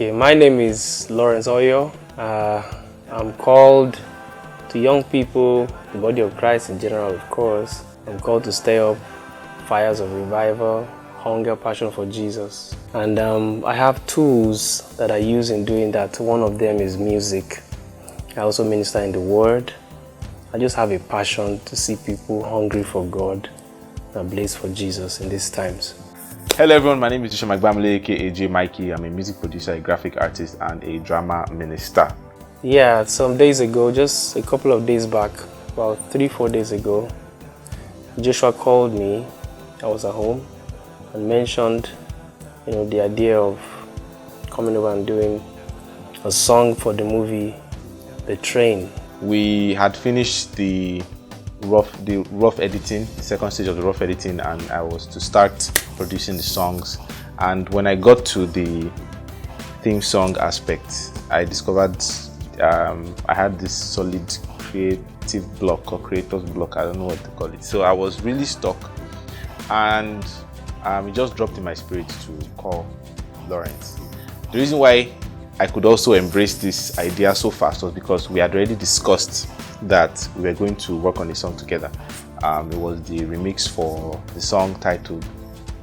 Okay, my name is Lawrence Oyor. I'm called to young people, the body of Christ in general, of course. I'm called to stir up fires of revival, hunger, passion for Jesus. And I have tools that I use in doing that. One of them is music. I also minister in the Word. I just have a passion to see people hungry for God and blaze for Jesus in these times. Hello everyone, my name is Mike-Bamiloye, aka Jaymikee. I'm a music producer, a graphic artist, and a drama minister. Yeah, some days ago, just a couple of days back, about 3-4 days ago, Joshua called me. I was at home and mentioned, the idea of coming over and doing a song for the movie The Train. We had finished the rough editing, the second stage of the rough editing, and I was to start producing the songs. And when I got to the theme song aspect, I discovered I had this solid creative block or creator's block, I don't know what to call it. So I was really stuck, and it just dropped in my spirit to call Lawrence. The reason why I could also embrace this idea so fast was because we had already discussed that we were going to work on a song together. It was the remix for the song titled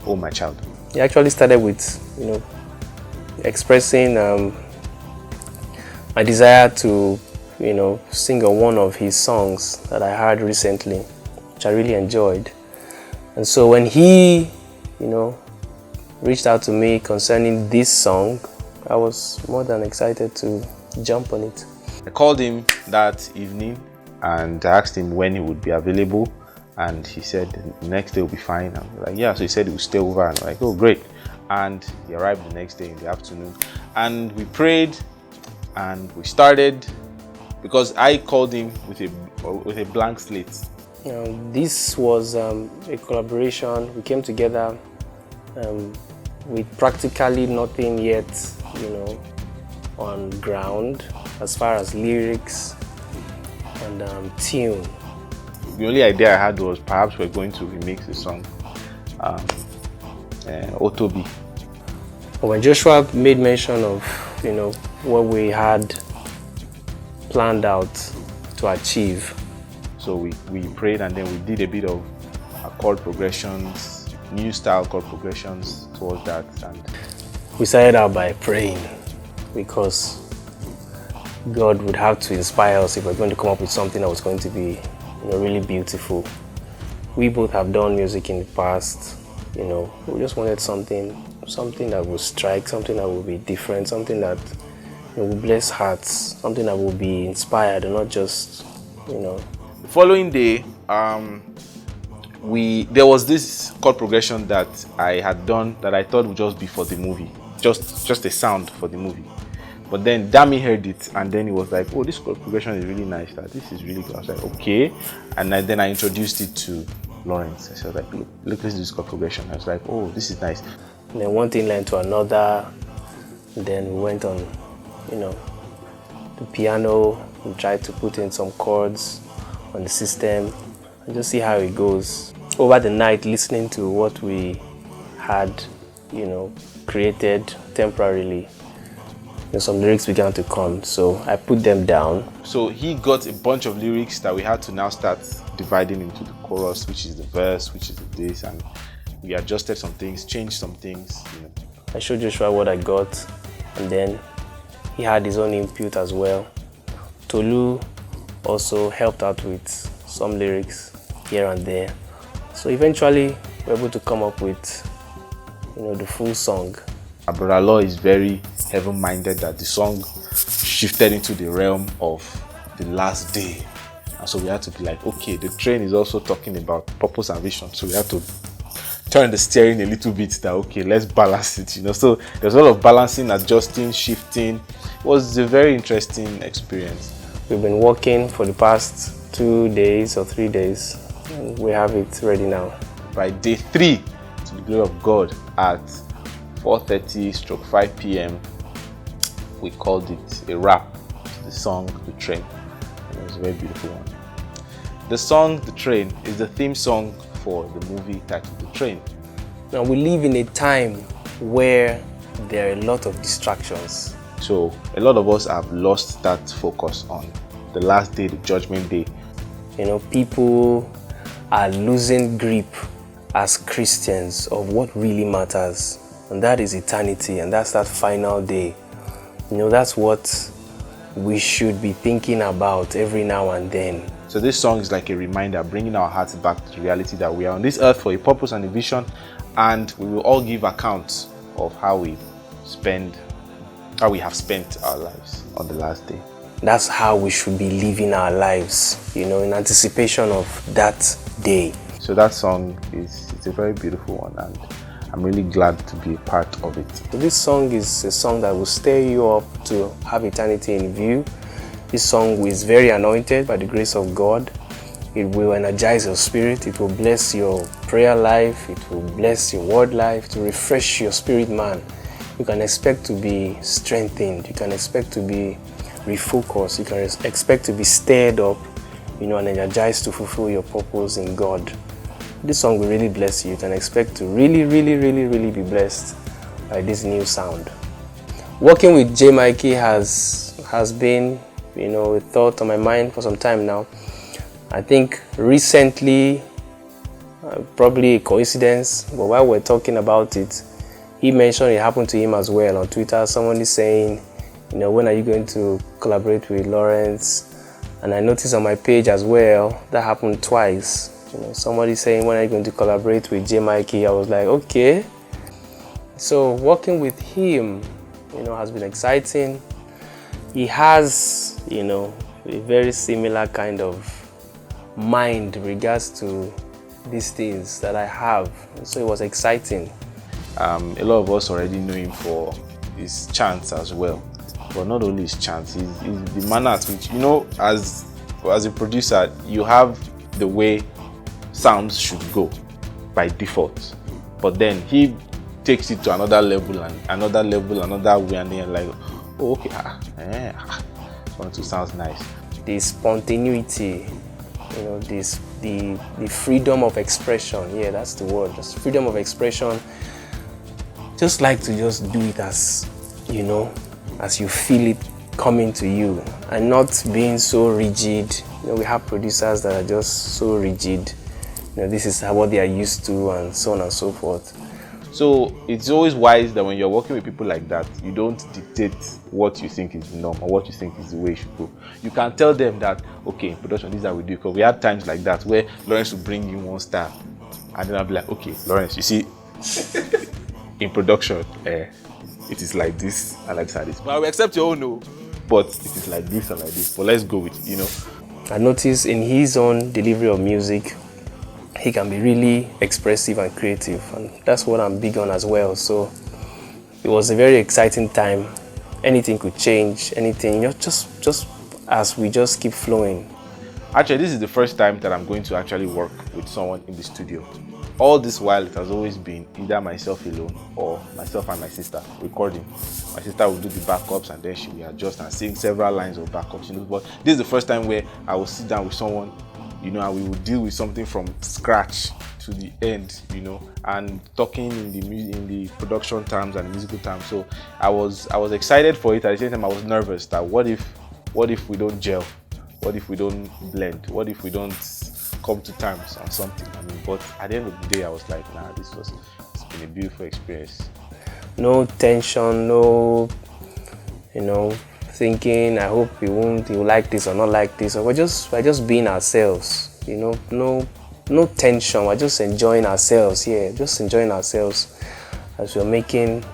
Oh My Child. He actually started with, expressing my desire to, sing on one of his songs that I heard recently, which I really enjoyed. And so when he, reached out to me concerning this song, I was more than excited to jump on it. I called him that evening and I asked him when he would be available, and he said the next day will be fine. I'm like, yeah. So he said he would stay over, and I'm like, oh great. And he arrived the next day in the afternoon, and we prayed and we started, because I called him with a blank slate. This was a collaboration. We came together with practically nothing yet, on ground as far as lyrics and tune. The only idea I had was perhaps we're going to remix the song Otobi. When Joshua made mention of what we had planned out to achieve, so we prayed, and then we did a bit of chord progressions, new style chord progressions towards that. And we started out by praying, because God would have to inspire us if we're going to come up with something that was going to be really beautiful. We both have done music in the past. We just wanted something that would strike, something that would be different, something that will bless hearts, something that will be inspired and not just, The following day, there was this chord progression that I had done that I thought would just be for the movie, just a sound for the movie. But then Dami heard it, and then he was like, oh, this chord progression is really nice, this is really good. I was like, okay. And then I introduced it to Lawrence. I was like, look, listen to this chord progression. I was like, oh, this is nice. And then one thing led to another. Then we went on, the piano. We tried to put in some chords on the system and just see how it goes. Over the night, listening to what we had, created temporarily, some lyrics began to come, so I put them down. So he got a bunch of lyrics that we had to now start dividing into the chorus, which is the verse, which is the this, and we adjusted some things, changed some things. I showed Joshua what I got, and then he had his own input as well. Tolu also helped out with some lyrics here and there. So eventually we were able to come up with, the full song. Our brother Law is very heaven-minded that the song shifted into the realm of the last day. And so we had to be like, okay, the train is also talking about purpose and vision. So we had to turn the steering a little bit that, okay, let's balance it, So there's a lot of balancing, adjusting, shifting. It was a very interesting experience. We've been working for the past 2 days or 3 days, and we have it ready now. By day 3, to the glory of God, at 4:30-5 p.m, we called it a wrap to the song The Train. It was a very beautiful one. The song The Train is the theme song for the movie titled The Train. Now we live in a time where there are a lot of distractions. So a lot of us have lost that focus on the last day, the judgment day. You know, people are losing grip as Christians of what really matters, and that is eternity, and that's that final day. You know, that's what we should be thinking about every now and then. So this song is like a reminder, bringing our hearts back to the reality that we are on this earth for a purpose and a vision, and we will all give accounts of how we have spent our lives on the last day. That's how we should be living our lives, you know, in anticipation of that day. So that song it's a very beautiful one, and I'm really glad to be a part of it. So this song is a song that will stir you up to have eternity in view. This song is very anointed by the grace of God. It will energize your spirit. It will bless your prayer life. It will bless your word life, to refresh your spirit man. You can expect to be strengthened. You can expect to be refocused. You can expect to be stirred up, you know, and energized to fulfill your purpose in God. This song will really bless you. You can expect to really be blessed by this new sound. Working with Jaymikee has been, you know, a thought on my mind for some time now. I think recently, probably a coincidence, but while we're talking about it, he mentioned it happened to him as well on Twitter. Someone is saying, you know, when are you going to collaborate with Lawrence? And I noticed on my page as well, that happened twice. You know, somebody saying, when are you going to collaborate with Jaymikee? I was like, okay. So working with him, you know, has been exciting. He has, you know, a very similar kind of mind in regards to these things that I have. So it was exciting. A lot of us already know him for his chants as well, but not only his chants, he's the manner at which, you know, as a producer, you have the way sounds should go by default, but then he takes it to another level and another way, and then you're like, oh, okay, one two sounds nice. The spontaneity, you know, the freedom of expression. Yeah, that's the word. Just freedom of expression. Just like to just do it as, you know, as you feel it coming to you, and not being so rigid. You know, we have producers that are just so rigid. You know, this is what they are used to, and so on and so forth. So it's always wise that when you're working with people like that, you don't dictate what you think is the norm or what you think is the way it should go. You can tell them that, okay, in production, this is how we do. Because we had times like that where Lawrence will bring in one style, and then I'll be like, okay, Lawrence, you see, in production, it is like this and like this. But I will accept your own, no. But it is like this and like this. But let's go with it, you know. I noticed in his own delivery of music, he can be really expressive and creative, and that's what I'm big on as well. So it was a very exciting time. Anything could change, anything, you know, just as we just keep flowing. Actually, this is the first time that I'm going to actually work with someone in the studio. All this while, it has always been either myself alone or myself and my sister recording. My sister will do the backups, and then she will adjust and sing several lines of backups, you know. But this is the first time where I will sit down with someone, you know, and we will deal with something from scratch to the end, you know, and talking in the production terms and musical terms. So I was excited for it. At the same time, I was nervous that what if we don't gel? What if we don't blend? What if we don't come to terms on something? I mean, but at the end of the day, I was like, nah, it's been a beautiful experience. No tension, no, you know, thinking, I hope he will like this or not like this. Or we're just being ourselves, you know, no tension. We're just enjoying ourselves, just enjoying ourselves as we're making,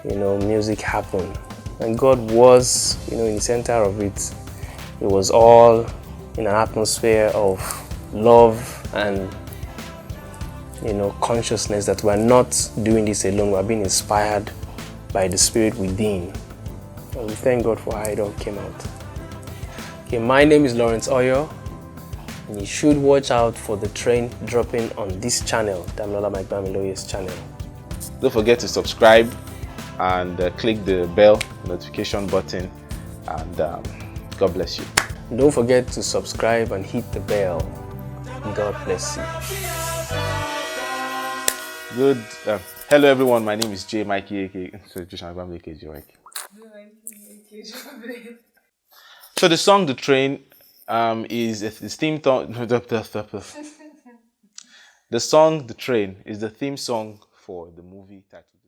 you know, music happen. And God was, you know, in the center of it. It was all in an atmosphere of love and, you know, consciousness that we're not doing this alone. We're being inspired by the Spirit within. And we thank God for how it all came out. Okay, my name is Lawrence Oyor, and you should watch out for the train dropping on this channel, Damilola Mike-Bamiloye's channel. Don't forget to subscribe and click the bell notification button, and God bless you. Don't forget to subscribe and hit the bell. God bless you. Good. Hello everyone, my name is Jaymikee, aka Jaymikee, aka Jaymikee. So the song "The Train" is the theme song. The song "The Train" is the theme song for the movie titled